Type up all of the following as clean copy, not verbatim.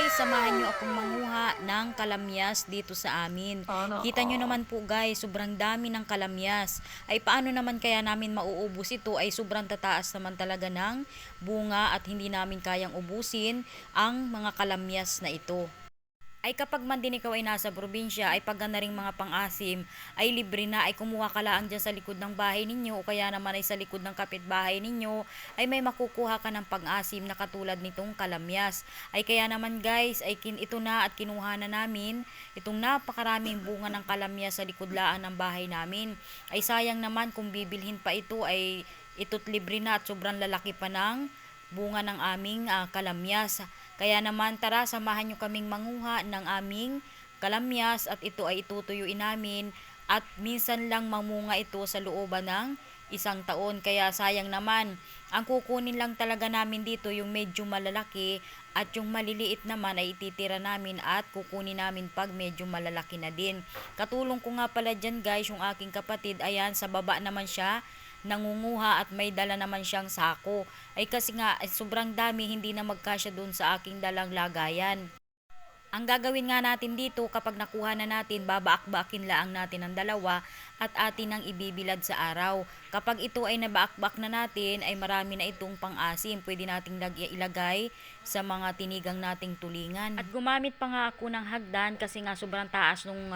guys, samahan nyo akong manguha ng kalamyas dito sa amin. Sana Kita nyo all. naman po guys, sobrang dami ng kalamyas. Ay paano naman kaya namin mauubos ito? Ay sobrang tataas naman talaga ng bunga at hindi namin kayang ubusin ang mga kalamyas na ito. Ay kapag man din ikaw ay nasa probinsya, ay pag na ring mga pang-asim, ay libre na, ay kumuha ka lang dyan sa likod ng bahay ninyo o kaya naman ay sa likod ng kapitbahay ninyo, ay may makukuha ka ng pang-asim na katulad nitong kalamyas. Ay kaya naman guys, ay ito na at kinuha na namin itong napakaraming bunga ng kalamyas sa likod laan ng bahay namin. Ay sayang naman kung bibilhin pa ito ay ito't libre na at sobrang lalaki pa ng bunga ng aming kalamyas. Kaya naman tara, samahan nyo kaming manguha ng aming kalamyas at ito ay itutuyuin namin at minsan lang mamunga ito sa looban ng isang taon. Kaya sayang naman, ang kukunin lang talaga namin dito yung medyo malalaki at yung maliliit naman ay ititira namin at kukunin namin pag medyo malalaki na din. Katulong ko nga pala dyan guys, yung aking kapatid, ayan sa baba naman siya nangunguha at may dala naman siyang sako. Ay kasi nga sobrang dami, hindi na magkasya doon sa aking dalang lagayan. Ang gagawin nga natin dito kapag nakuha na natin, babaak-bakin laang natin ang dalawa at atin ang ibibilad sa araw. Kapag ito ay nabaak-bak na natin, ay marami na itong pang-asim. Pwede nating ilagay sa mga tinigang nating tulingan. At gumamit pa nga ako ng hagdan kasi nga sobrang taas nung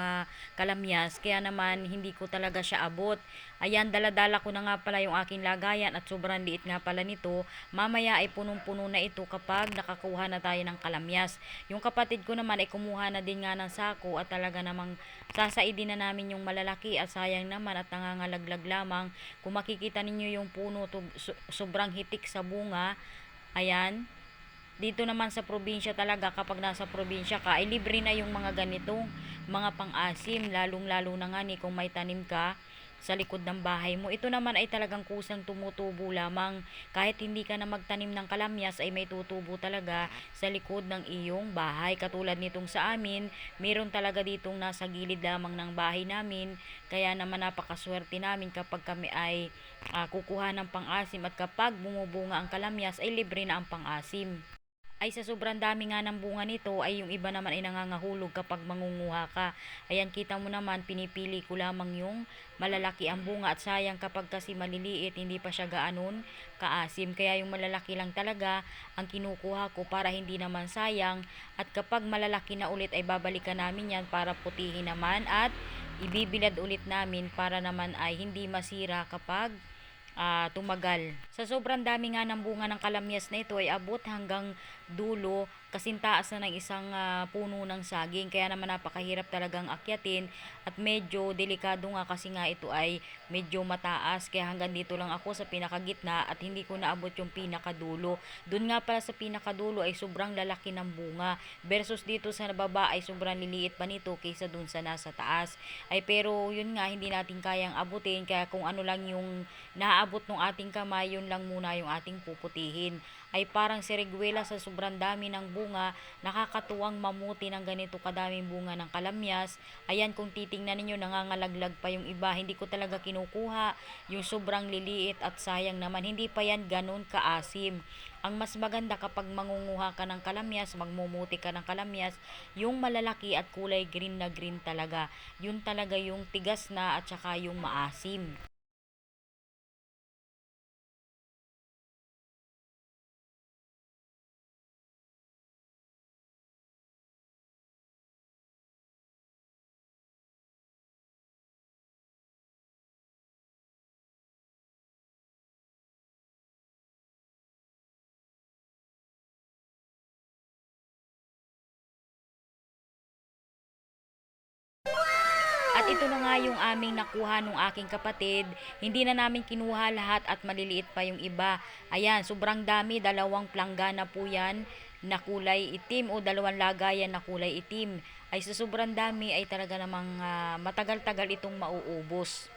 kalamyas. Kaya naman hindi ko talaga siya abot. Ayan, daladala ko na nga pala yung aking lagayan at sobrang liit nga pala nito. Mamaya ay punong-puno na ito kapag nakakuha na tayo ng kalamyas. Yung kapatid ko naman ay kumuha na din nga ng sako at talaga namang sasaidin na namin yung malalaki at sayang naman at nangangalaglag lamang. Kung makikita ninyo yung puno, sobrang hitik sa bunga. Ayan. Dito naman sa probinsya talaga, kapag nasa probinsya ka, ay libre na yung mga ganitong mga pang-asim, lalong-lalo na nga ni kung may tanim ka sa likod ng bahay mo. Ito naman ay talagang kusang tumutubo lamang. Kahit hindi ka na magtanim ng kalamyas, ay may tutubo talaga sa likod ng iyong bahay. Katulad nitong sa amin, meron talaga ditong nasa gilid lamang ng bahay namin. Kaya naman napakaswerte namin kapag kami ay kukuha ng pang-asim at kapag bumubunga ang kalamyas, ay libre na ang pang-asim. Ay sa sobrang dami nga ng bunga nito, ay yung iba naman ay nangangahulog kapag mangunguha ka. Ayan, kita mo naman, pinipili ko lamang yung malalaki ang bunga at sayang kapag kasi maliliit, hindi pa siya gaanon kaasim. Kaya yung malalaki lang talaga ang kinukuha ko para hindi naman sayang. At kapag malalaki na ulit ay babalikan namin yan para putihin naman at ibibilad ulit namin para naman ay hindi masira kapag tumagal. Sa sobrang dami nga ng bunga ng kalamyas na ito ay abot hanggang dulo, kasintaas na ng isang puno ng saging. Kaya naman napakahirap talagang akyatin at medyo delikado nga kasi nga ito ay medyo mataas. Kaya hanggang dito lang ako sa pinakagitna at hindi ko naabot yung pinakadulo. Doon nga pala sa pinakadulo ay sobrang lalaki ng bunga versus dito sa baba ay sobrang liliit pa nito kaysa doon sa nasa taas. Ay pero yun nga, hindi natin kayang abutin, kaya kung ano lang yung naaabot ng ating kamay, yun lang muna yung ating puputihin. Ay parang siriguela sa sobrang dami ng bunga, nakakatuwang mamuti ng ganito kadaming bunga ng kalamyas. Ayan, kung titingnan ninyo, nangangalaglag pa yung iba. Hindi ko talaga kinukuha yung sobrang liliit at sayang naman, hindi pa yan ganun kaasim. Ang mas maganda kapag mangunguha ka ng kalamyas, magmumuti ka ng kalamyas, yung malalaki at kulay green na green talaga. Yun talaga yung tigas na at saka yung maasim. At ito na nga yung aming nakuha nung aking kapatid. Hindi na namin kinuha lahat at maliliit pa yung iba. Ayan, sobrang dami. Dalawang planggana po yan na kulay itim o dalawang lagayan na kulay itim. Ay sa sobrang dami ay talaga namang matagal-tagal itong mauubos.